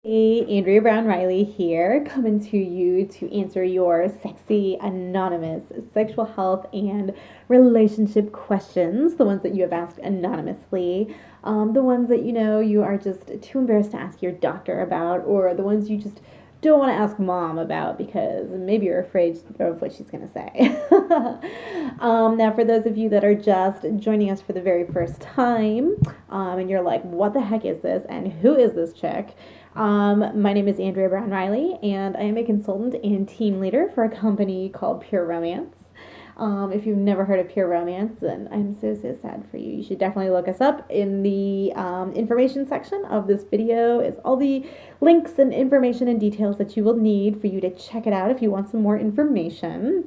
Hey, Andrea Brown Riley here, coming to you to answer your sexy, anonymous sexual health and relationship questions, the ones that you have asked anonymously, the ones that you are just too embarrassed to ask your doctor about, or the ones you just don't want to ask mom about because maybe you're afraid of what she's going to say. Now, for those of you that are just joining us for the very first time, and you're like, what the heck is this, and who is this chick? My name is Andrea Brown Riley, and I am a consultant and team leader for a company called Pure Romance. If you've never heard of Pure Romance, then I'm so sad for you. You should definitely look us up. In the information section of this video is all the links and information and details that you will need for you to check it out if you want some more information.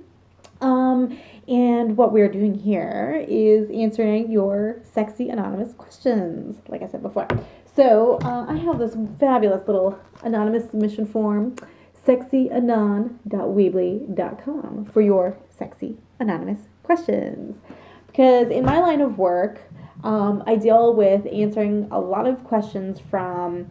And what we're doing here is answering your sexy anonymous questions, like I said before. So I have this fabulous little anonymous submission form, sexyanon.weebly.com, for your sexy anonymous questions. Because in my line of work, I deal with answering a lot of questions from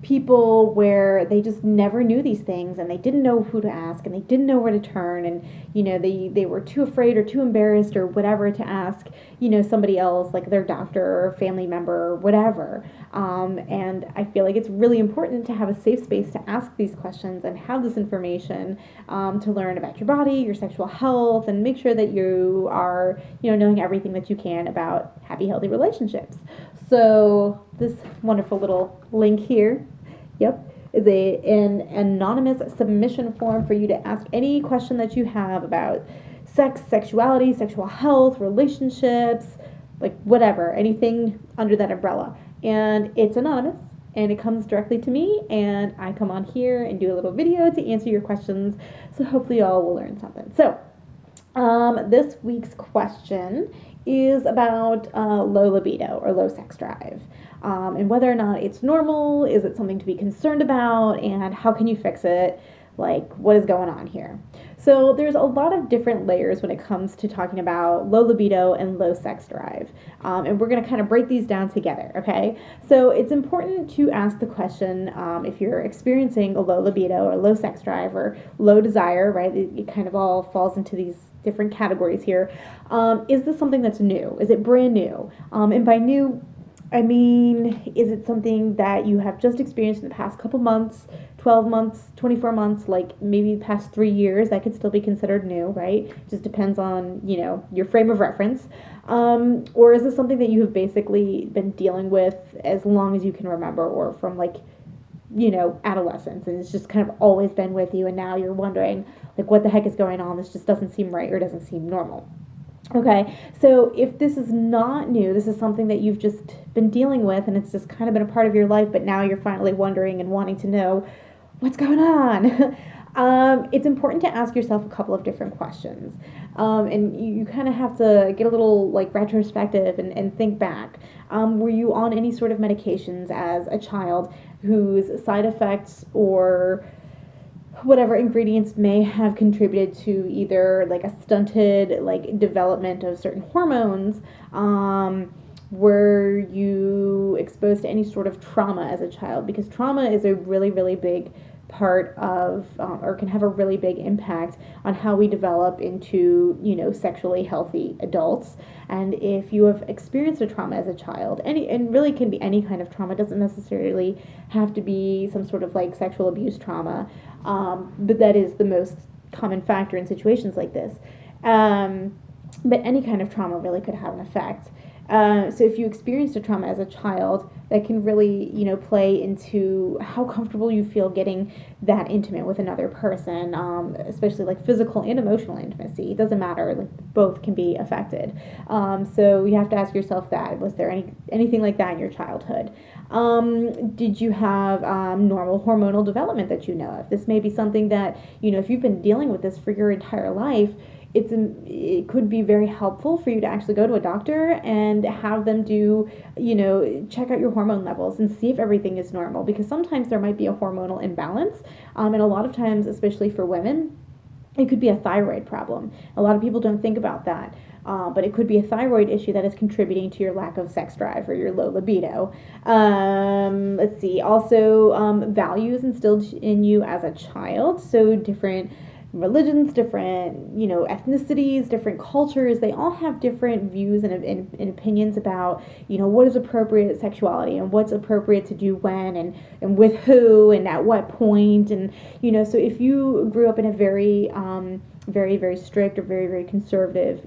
people where they just never knew these things and they didn't know who to ask and they didn't know where to turn, and they were too afraid or too embarrassed or whatever to ask somebody else, like their doctor or family member or whatever. And I feel like it's really important to have a safe space to ask these questions and have this information to learn about your body, your sexual health, and make sure that you are knowing everything that you can about happy, healthy relationships. So this wonderful little link here, is an anonymous submission form for you to ask any question that you have about sex, sexuality, sexual health, relationships, like whatever, anything under that umbrella. And it's anonymous, and it comes directly to me, and I come on here and do a little video to answer your questions, so hopefully y'all will learn something. So this week's question is about low libido or low sex drive, and whether or not it's normal, is it something to be concerned about, and how can you fix it? Like, what is going on here? So there's a lot of different layers when it comes to talking about low libido and low sex drive, and we're going to kind of break these down together, okay? So it's important to ask the question, if you're experiencing a low libido or low sex drive or low desire, right? It kind of all falls into these different categories here. Is this something that's new? Is it brand new? And by new, I mean, is it something that you have just experienced in the past couple months, 12 months, 24 months, like maybe the past 3 years? That could still be considered new, right? Just depends on, your frame of reference. Or is this something that you have basically been dealing with as long as you can remember, or from adolescence, and it's just kind of always been with you, and now you're wondering, like, what the heck is going on? This just doesn't seem right, or doesn't seem normal. Okay, so if this is not new, this is something that you've just been dealing with, and it's just kind of been a part of your life, but now you're finally wondering and wanting to know what's going on. It's important to ask yourself a couple of different questions. And you kind of have to get a little retrospective and think back. Were you on any sort of medications as a child whose side effects or whatever ingredients may have contributed to either a stunted development of certain hormones? Were you exposed to any sort of trauma as a child? Because trauma is a really, really big part of, or can have a really big impact on how we develop into, sexually healthy adults. And if you have experienced a trauma as a child, and really can be any kind of trauma, doesn't necessarily have to be some sort of sexual abuse trauma, but that is the most common factor in situations like this. But any kind of trauma really could have an effect. So if you experienced a trauma as a child, that can really, play into how comfortable you feel getting that intimate with another person, especially physical and emotional intimacy. It doesn't matter, both can be affected. So you have to ask yourself that. Was there anything like that in your childhood? Did you have normal hormonal development that you know of? This may be something that, if you've been dealing with this for your entire life, it could be very helpful for you to actually go to a doctor and have them do, check out your hormone levels and see if everything is normal, because sometimes there might be a hormonal imbalance, and a lot of times, especially for women, it could be a thyroid problem. A lot of people don't think about that. but it could be a thyroid issue that is contributing to your lack of sex drive or your low libido. Let's see. Also, values instilled in you as a child. So different religions, different, ethnicities, different cultures, they all have different views and opinions about, what is appropriate sexuality and what's appropriate to do when and with who and at what point. And, so if you grew up in a very, very, very strict or very, very conservative,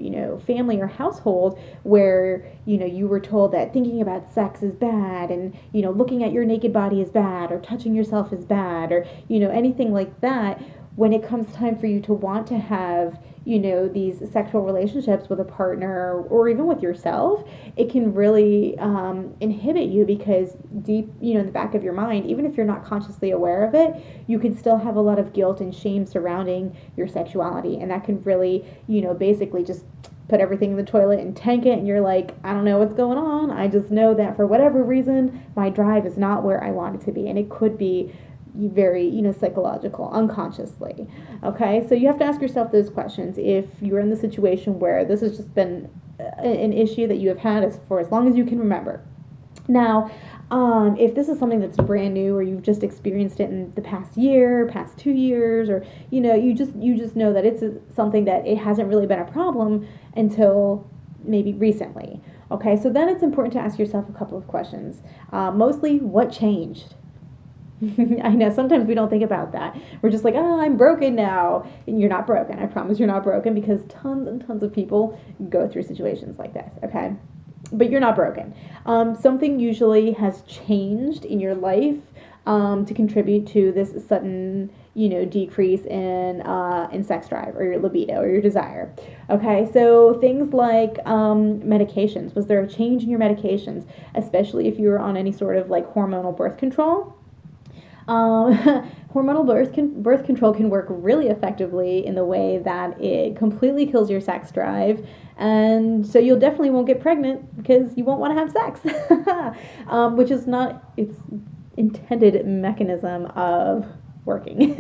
family or household where, you were told that thinking about sex is bad and, looking at your naked body is bad or touching yourself is bad or, anything like that, when it comes time for you to want to have, these sexual relationships with a partner or even with yourself, it can really inhibit you because deep, in the back of your mind, even if you're not consciously aware of it, you can still have a lot of guilt and shame surrounding your sexuality. And that can really, basically just put everything in the toilet and tank it. And you're like, I don't know what's going on. I just know that for whatever reason, my drive is not where I want it to be. And it could be very, psychological, unconsciously. Okay, so you have to ask yourself those questions if you're in the situation where this has just been an issue that you have had for as long as you can remember. Now, if this is something that's brand new or you've just experienced it in the past year, past 2 years, or you just know that it's something that it hasn't really been a problem until maybe recently. Okay, so then it's important to ask yourself a couple of questions. Mostly, what changed? I know sometimes we don't think about that. We're just like, oh, I'm broken now. And you're not broken. I promise you're not broken because tons and tons of people go through situations like this, okay? But you're not broken. Something usually has changed in your life to contribute to this sudden, decrease in sex drive or your libido or your desire. Okay, so things like medications. Was there a change in your medications, especially if you were on any sort of like hormonal birth control? Hormonal birth control can work really effectively in the way that it completely kills your sex drive, and so you'll definitely won't get pregnant because you won't want to have sex, which is not its intended mechanism of working.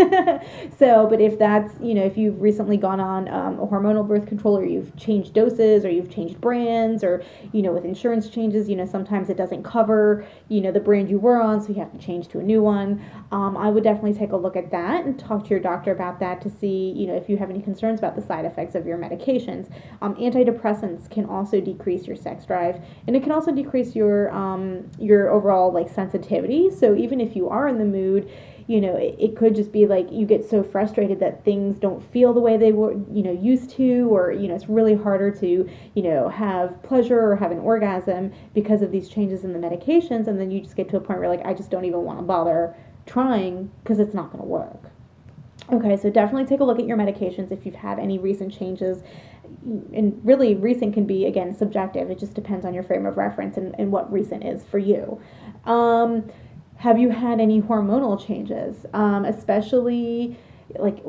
So, but if that's, if you've recently gone on a hormonal birth control or you've changed doses or you've changed brands or, with insurance changes, sometimes it doesn't cover, the brand you were on, so you have to change to a new one. I would definitely take a look at that and talk to your doctor about that to see, if you have any concerns about the side effects of your medications. Antidepressants can also decrease your sex drive, and it can also decrease your overall like sensitivity. So even if you are in the mood, it could just be like you get so frustrated that things don't feel the way they were, used to, or, it's really harder to, have pleasure or have an orgasm because of these changes in the medications. And then you just get to a point where like, I just don't even want to bother trying because it's not going to work. Okay, so definitely take a look at your medications if you've had any recent changes. And really, recent can be, again, subjective. It just depends on your frame of reference and what recent is for you. Have you had any hormonal changes, especially like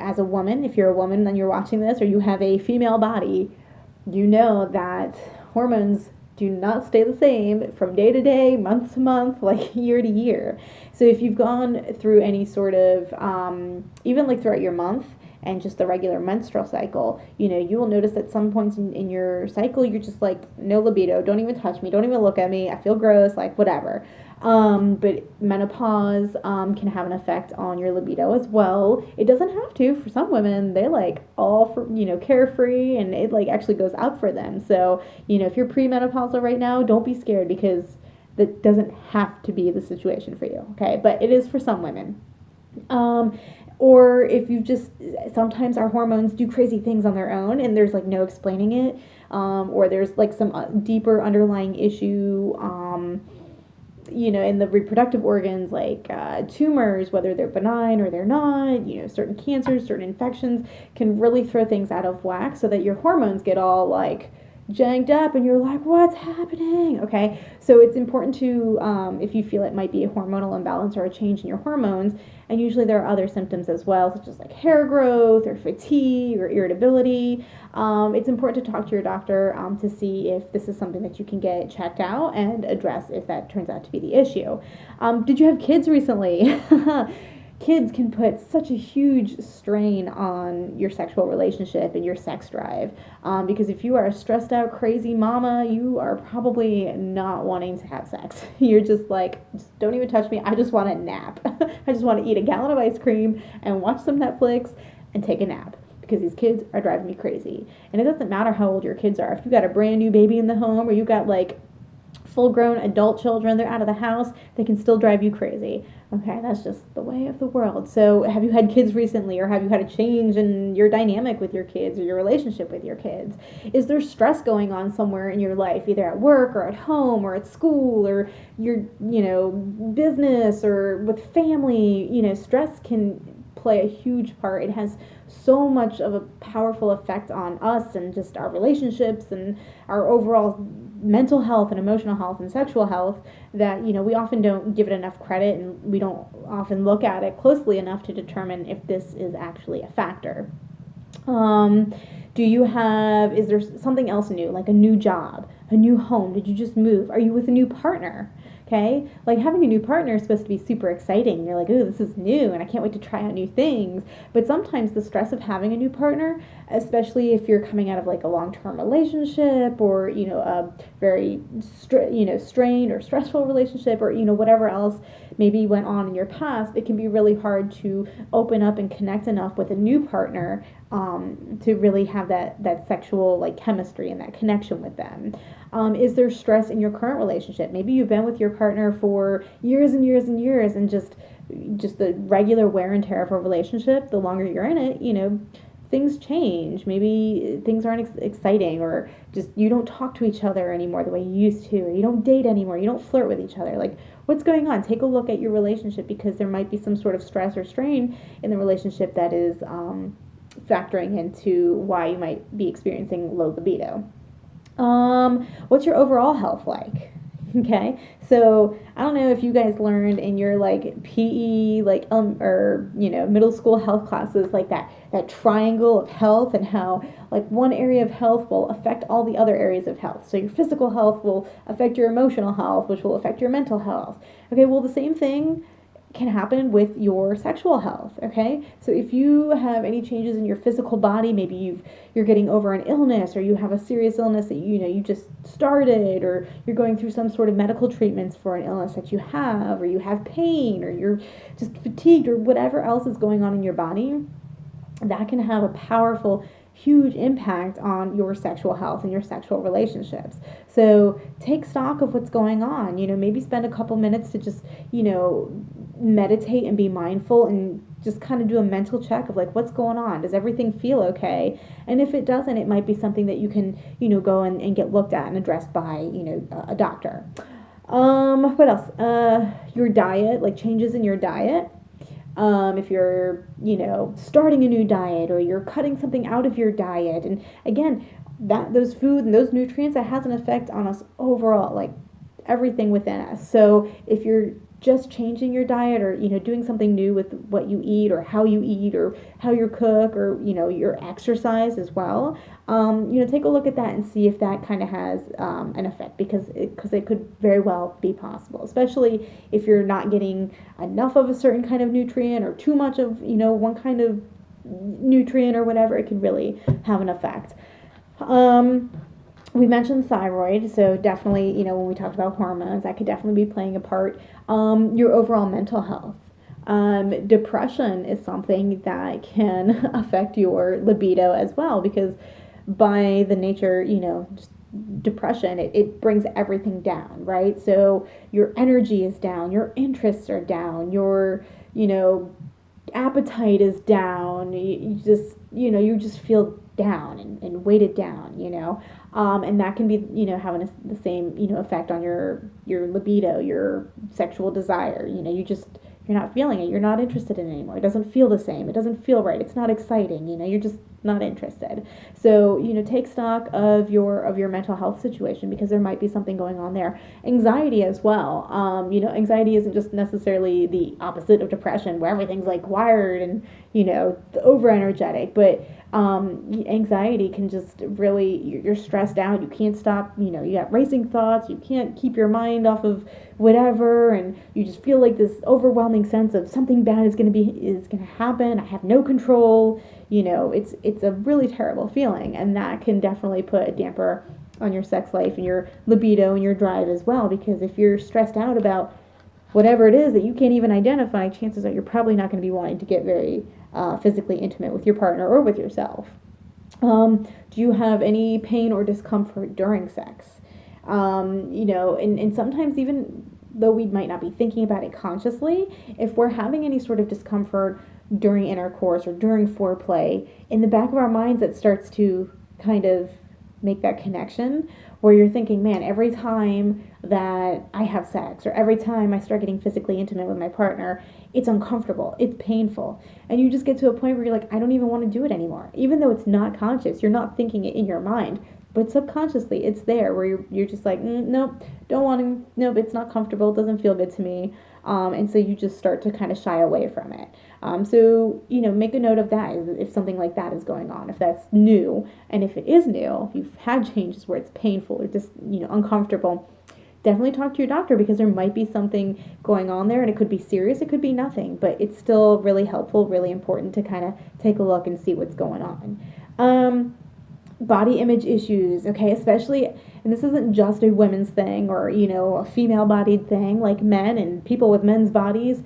as a woman? If you're a woman and you're watching this or you have a female body, you know that hormones do not stay the same from day to day, month to month, like year to year. So if you've gone through any sort of, even like throughout your month and just the regular menstrual cycle, you will notice at some points in your cycle, you're just like, no libido, don't even touch me, don't even look at me, I feel gross, like whatever. But menopause can have an effect on your libido as well. It doesn't have to. For some women, they like all for, carefree, and it like actually goes up for them. So, if you're premenopausal right now, don't be scared because that doesn't have to be the situation for you. Okay, but it is for some women. Or if you've just, sometimes our hormones do crazy things on their own and there's like no explaining it, or there's like some deeper underlying issue, in the reproductive organs, like tumors, whether they're benign or they're not, certain cancers, certain infections can really throw things out of whack so that your hormones get all like janked up and you're like, what's happening? Okay, so it's important to, if you feel it might be a hormonal imbalance or a change in your hormones, and usually there are other symptoms as well, such as like hair growth or fatigue or irritability. It's important to talk to your doctor to see if this is something that you can get checked out and address if that turns out to be the issue. Did you have kids recently? kids can put such a huge strain on your sexual relationship and your sex drive. Because if you are a stressed out, crazy mama, you are probably not wanting to have sex. You're just like, just don't even touch me. I just want a nap. I just want to eat a gallon of ice cream and watch some Netflix and take a nap. Because these kids are driving me crazy. And it doesn't matter how old your kids are. If you got a brand new baby in the home, or you got like full-grown adult children, they're out of the house, they can still drive you crazy. Okay, that's just the way of the world. So have you had kids recently, or have you had a change in your dynamic with your kids or your relationship with your kids? Is there stress going on somewhere in your life, either at work or at home or at school or your, business or with family? Stress can play a huge part. It has so much of a powerful effect on us and just our relationships and our overall mental health and emotional health and sexual health that we often don't give it enough credit, and we don't often look at it closely enough to determine if this is actually a factor. Is there something else new, like a new job, a new home? Did you just move? Are you with a new partner? Okay, like having a new partner is supposed to be super exciting. You're like, oh, this is new and I can't wait to try out new things. But sometimes the stress of having a new partner, especially if you're coming out of like a long-term relationship or, a very, strained or stressful relationship, or, whatever else maybe went on in your past, it can be really hard to open up and connect enough with a new partner to really have that sexual like chemistry and that connection with them. Is there stress in your current relationship? Maybe you've been with your partner for years and years and years, and just the regular wear and tear of a relationship, the longer you're in it, things change. Maybe things aren't exciting, or just you don't talk to each other anymore the way you used to, or you don't date anymore, you don't flirt with each other. Like, what's going on? Take a look at your relationship, because there might be some sort of stress or strain in the relationship that is factoring into why you might be experiencing low libido. What's your overall health like? Okay, so I don't know if you guys learned in your like PE, or middle school health classes, like that triangle of health, and how like one area of health will affect all the other areas of health. So your physical health will affect your emotional health, which will affect your mental health. Okay, well, the same thing can happen with your sexual health. Okay, so if you have any changes in your physical body, maybe you're getting over an illness, or you have a serious illness that you just started, or you're going through some sort of medical treatments for an illness that you have, or you have pain, or you're just fatigued, or whatever else is going on in your body, that can have a powerful, huge impact on your sexual health and your sexual relationships. So take stock of what's going on. Maybe spend a couple minutes to just meditate and be mindful, and just kind of do a mental check of like, what's going on? Does everything feel okay? And if it doesn't, it might be something that you can go and get looked at and addressed by a doctor. What else? Your diet, like changes in your diet. If you're, starting a new diet, or you're cutting something out of your diet. And again, those food and those nutrients, that has an effect on us overall, like everything within us. So if you're just changing your diet, or doing something new with what you eat, or how you cook, or your exercise as well, take a look at that and see if that kind of has an effect, because it could very well be possible, especially if you're not getting enough of a certain kind of nutrient, or too much of one kind of nutrient or whatever. It could really have an effect. We mentioned thyroid, so definitely, when we talked about hormones, that could definitely be playing a part. Your overall mental health. Depression is something that can affect your libido as well, because by the nature, just depression, it brings everything down, right? So your energy is down, your interests are down, your, appetite is down, you just feel down and weighted down, and that can be, having the same, effect on your libido, your sexual desire. You're not feeling it. You're not interested in it anymore. It doesn't feel the same. It doesn't feel right. It's not exciting. You're just not interested. So, take stock of your mental health situation, because there might be something going on there. Anxiety as well. Anxiety isn't just necessarily the opposite of depression, where everything's like wired and, over energetic, but anxiety can just really, you're stressed out. You can't stop, you got racing thoughts. You can't keep your mind off of whatever, and you just feel like this overwhelming sense of something bad is going to happen. I have no control. It's a really terrible feeling, and that can definitely put a damper on your sex life and your libido and your drive as well, because if you're stressed out about whatever it is that you can't even identify, chances are you're probably not going to be wanting to get very physically intimate with your partner or with yourself. Do you have any pain or discomfort during sex? And sometimes even though we might not be thinking about it consciously, if we're having any sort of discomfort during intercourse or during foreplay, in the back of our minds it starts to kind of make that connection where you're thinking, man, every time that I have sex or every time I start getting physically intimate with my partner, it's uncomfortable, it's painful. And you just get to a point where you're like, I don't even want to do it anymore. Even though it's not conscious, you're not thinking it in your mind, but subconsciously it's there where you're just like, nope, don't want to, nope, it's not comfortable, it doesn't feel good to me. And so you just start to kind of shy away from it. So make a note of that if something like that is going on, if that's new. And if it is new, if you've had changes where it's painful or just, uncomfortable, definitely talk to your doctor, because there might be something going on there, and it could be serious, it could be nothing, but it's still really helpful, really important to kind of take a look and see what's going on. Body image issues, okay, especially, and this isn't just a women's thing or, a female-bodied thing, like men and people with men's bodies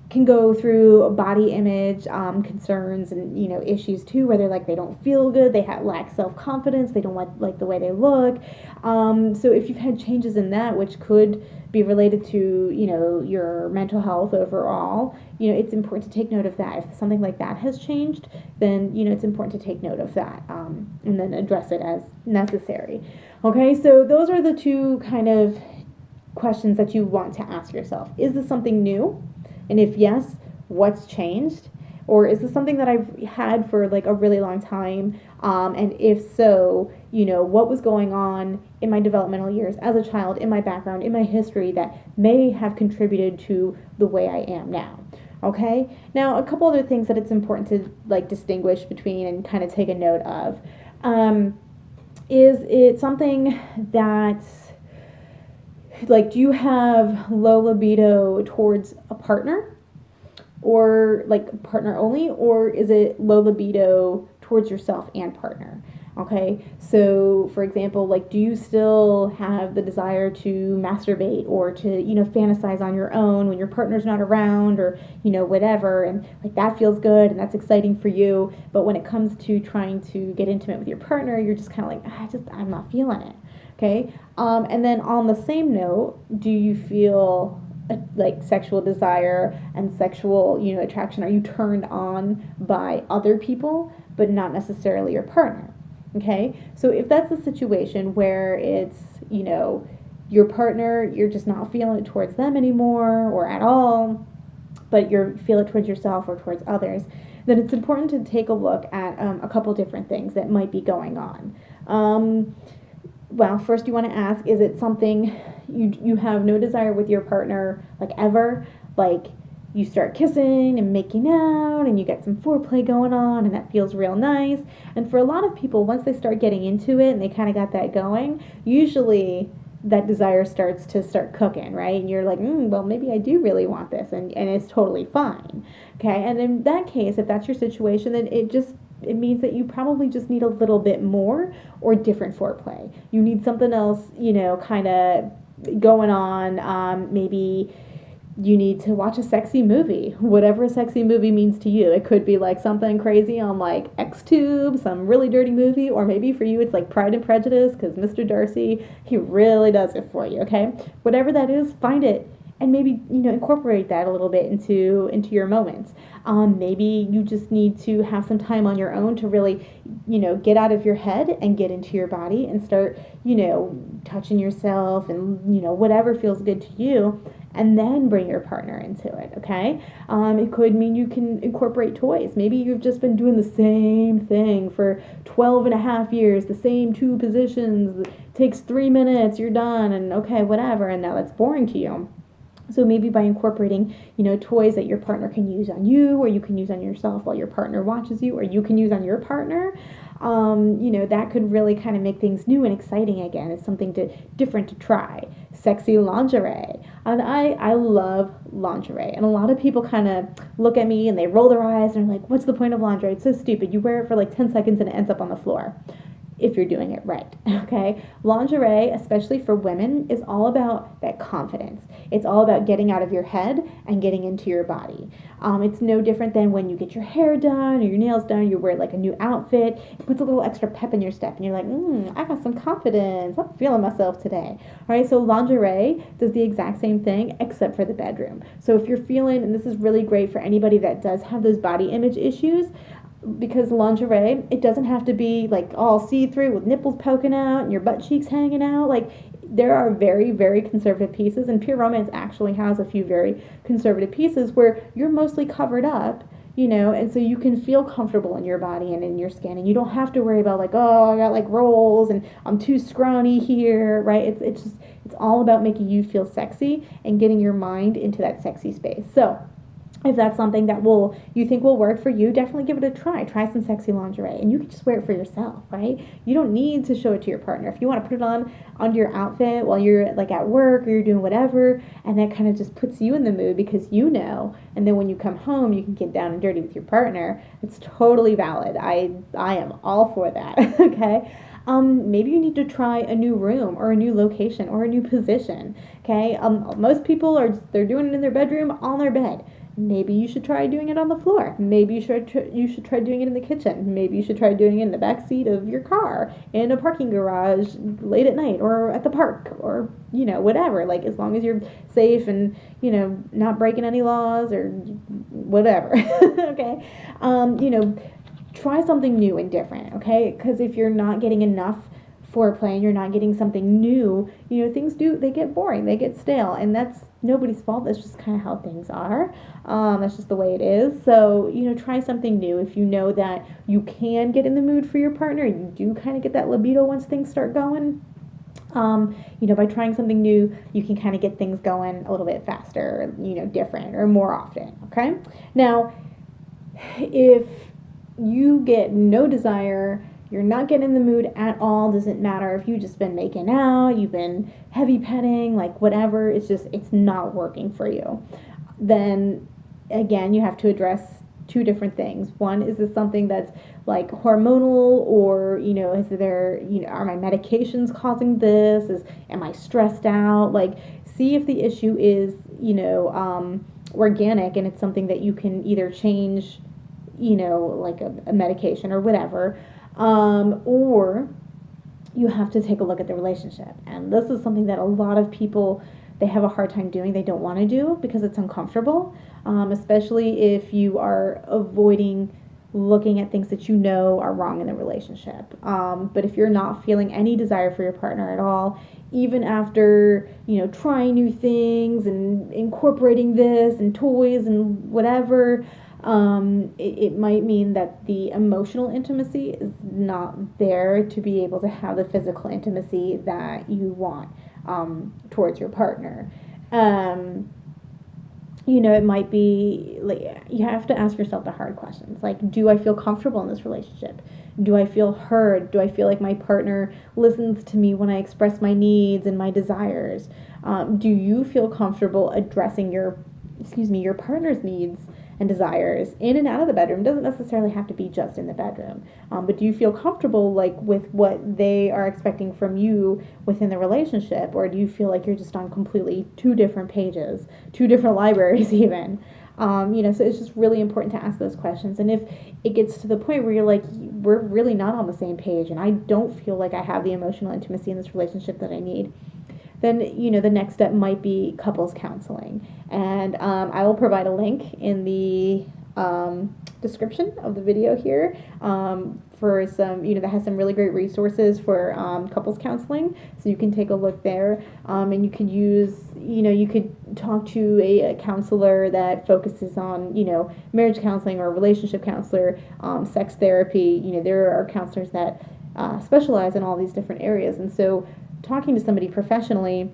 can go through body image concerns and, issues too, where they're like, they don't feel good, they lack self-confidence, they don't like the way they look. So if you've had changes in that, which could be related to, your mental health overall, it's important to take note of that. If something like that has changed, then, it's important to take note of that and then address it as necessary. Okay, so those are the two kind of questions that you want to ask yourself. Is this something new? And if yes, what's changed? Or is this something that I've had for like a really long time? And if so, what was going on in my developmental years as a child, in my background, in my history that may have contributed to the way I am now? Okay? Now, a couple other things that it's important to like distinguish between and kind of take a note of. Is it something that's like, do you have low libido towards a partner, or like partner only, or is it low libido towards yourself and partner? Okay, so for example, like, do you still have the desire to masturbate or to, fantasize on your own when your partner's not around, or, whatever, and like that feels good and that's exciting for you, but when it comes to trying to get intimate with your partner, you're just kind of like, I'm not feeling it. Okay, and then on the same note, do you feel like sexual desire and sexual, attraction? Are you turned on by other people, but not necessarily your partner? Okay, so if that's a situation where it's, your partner, you're just not feeling it towards them anymore or at all, but you feel it towards yourself or towards others, then it's important to take a look at a couple different things that might be going on. Well, first you want to ask, is it something you have no desire with your partner, like ever? Like, you start kissing and making out and you get some foreplay going on and that feels real nice. And for a lot of people, once they start getting into it and they kind of got that going, usually that desire starts to cooking, right? And you're like, well, maybe I do really want this, and it's totally fine. Okay, and in that case, if that's your situation, then it means that you probably just need a little bit more or different foreplay. You need something else, kind of going on. Maybe you need to watch a sexy movie, whatever a sexy movie means to you. It could be like something crazy on like X-Tube, some really dirty movie, or maybe for you it's like Pride and Prejudice, because Mr. Darcy, he really does it for you, okay? Whatever that is, find it and maybe, incorporate that a little bit into your moments. Maybe you just need to have some time on your own to really, get out of your head and get into your body and start, touching yourself and, whatever feels good to you, and then bring your partner into it, okay? It could mean you can incorporate toys. Maybe you've just been doing the same thing for 12 and a half years, the same 2 positions, it takes 3 minutes, you're done, and okay, whatever, and now that's boring to you. So maybe by incorporating, toys that your partner can use on you, or you can use on yourself while your partner watches you, or you can use on your partner, that could really kind of make things new and exciting again. It's something different to try. sexy lingerie. And I love lingerie. And a lot of people kind of look at me and they roll their eyes and are like, what's the point of lingerie? It's so stupid. You wear it for like 10 seconds and it ends up on the floor. If you're doing it right, okay? Lingerie, especially for women, is all about that confidence. It's all about getting out of your head and getting into your body. It's no different than when you get your hair done or your nails done, you wear like a new outfit. It puts a little extra pep in your step and you're like, I got some confidence. I'm feeling myself today. All right, so lingerie does the exact same thing except for the bedroom. So if you're feeling, and this is really great for anybody that does have those body image issues, because lingerie, it doesn't have to be like all see-through with nipples poking out and your butt cheeks hanging out. Like, there are very, very conservative pieces, and Pure Romance actually has a few very conservative pieces where you're mostly covered up, and so you can feel comfortable in your body and in your skin, and you don't have to worry about like, oh, I got like rolls and I'm too scrawny here, right? It's all about making you feel sexy and getting your mind into that sexy space. So if that's something that you think will work for you, definitely give it a try. Try some sexy lingerie, and you can just wear it for yourself, right? You don't need to show it to your partner. If you want to put it on under your outfit while you're like at work or you're doing whatever, and that kind of just puts you in the mood because and then when you come home, you can get down and dirty with your partner. It's totally valid. I am all for that. Okay. Maybe you need to try a new room or a new location or a new position. Okay. Most people they're doing it in their bedroom on their bed. Maybe you should try doing it on the floor. Maybe you should try doing it in the kitchen. Maybe you should try doing it in the back seat of your car, in a parking garage, late at night, or at the park, or whatever. Like, as long as you're safe and not breaking any laws or whatever. Okay, try something new and different. Okay, because if you're not getting enough foreplay and you're not getting something new, things they get boring, they get stale, and that's nobody's fault. That's just kind of how things are. That's just the way it is. So, try something new. If you know that you can get in the mood for your partner, you do kind of get that libido once things start going. By trying something new, you can kind of get things going a little bit faster, different or more often. Okay. Now, if you get no desire, you're not getting in the mood at all, doesn't matter if you've just been making out, you've been heavy petting, like whatever, it's not working for you. Then, again, you have to address two different things. One, is this something that's like hormonal, or, is there, are my medications causing this? Am I stressed out? Like, see if the issue is, organic, and it's something that you can either change, like a medication or whatever. Or you have to take a look at the relationship. And this is something that a lot of people, they have a hard time doing. They don't want to do because it's uncomfortable, especially if you are avoiding looking at things that are wrong in the relationship. But if you're not feeling any desire for your partner at all, even after, trying new things and incorporating this and toys and whatever, it might mean that the emotional intimacy is not there to be able to have the physical intimacy that you want towards your partner. It might be like, you have to ask yourself the hard questions. Like, do I feel comfortable in this relationship? Do I feel heard? Do I feel like my partner listens to me when I express my needs and my desires? Do you feel comfortable addressing your partner's needs and desires in and out of the bedroom? It doesn't necessarily have to be just in the bedroom. But do you feel comfortable with what they are expecting from you within the relationship? Or do you feel like you're just on completely two different pages, two different libraries even? So it's just really important to ask those questions. And if it gets to the point where you're like, we're really not on the same page and I don't feel like I have the emotional intimacy in this relationship that I need, then the next step might be couples counseling. And I will provide a link in the description of the video here for some, that has some really great resources for couples counseling. So you can take a look there, and you could you could talk to a counselor that focuses on, marriage counseling, or a relationship counselor, sex therapy. There are counselors that specialize in all these different areas. And so talking to somebody professionally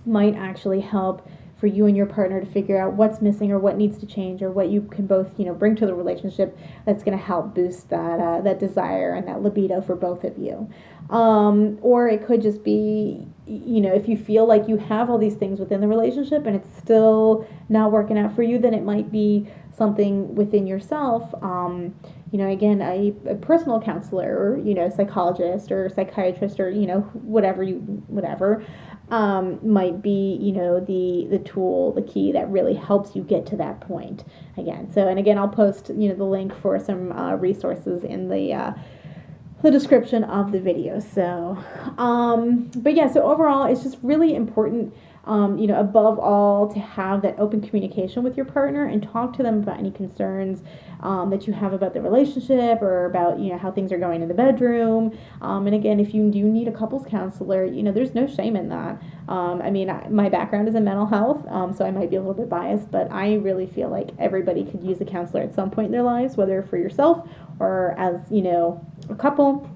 might actually help for you and your partner to figure out what's missing or what needs to change, or what you can both, bring to the relationship that's going to help boost that desire and that libido for both of you. Or it could just be, you know, if you feel like you have all these things within the relationship and it's still not working out for you, then it might be something within yourself. You know, again, a personal counselor, or, you know, psychologist or psychiatrist, or, you know, whatever, might be, you know, the tool, the key that really helps you get to that point again. So, and again, I'll post, you know, the link for some resources in the description of the video. So, but yeah, so overall, it's just really important, you know, above all, to have that open communication with your partner and talk to them about any concerns that you have about the relationship, or about, you know, how things are going in the bedroom. And again, if you do need a couples counselor, you know, there's no shame in that. I mean, my background is in mental health, so I might be a little bit biased, but I really feel like everybody could use a counselor at some point in their lives, whether for yourself or as, you know, a couple.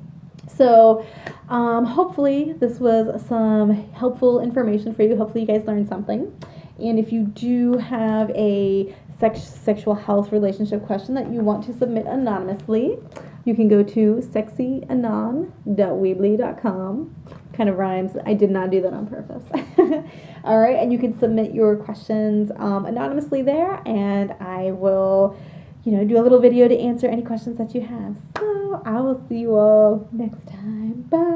So hopefully this was some helpful information for you. Hopefully you guys learned something. And if you do have a sexual health relationship question that you want to submit anonymously, you can go to sexyanon.weebly.com. Kind of rhymes. I did not do that on purpose. All right, and you can submit your questions anonymously there, and I will, you know, do a little video to answer any questions that you have. So I will see you all next time. Bye.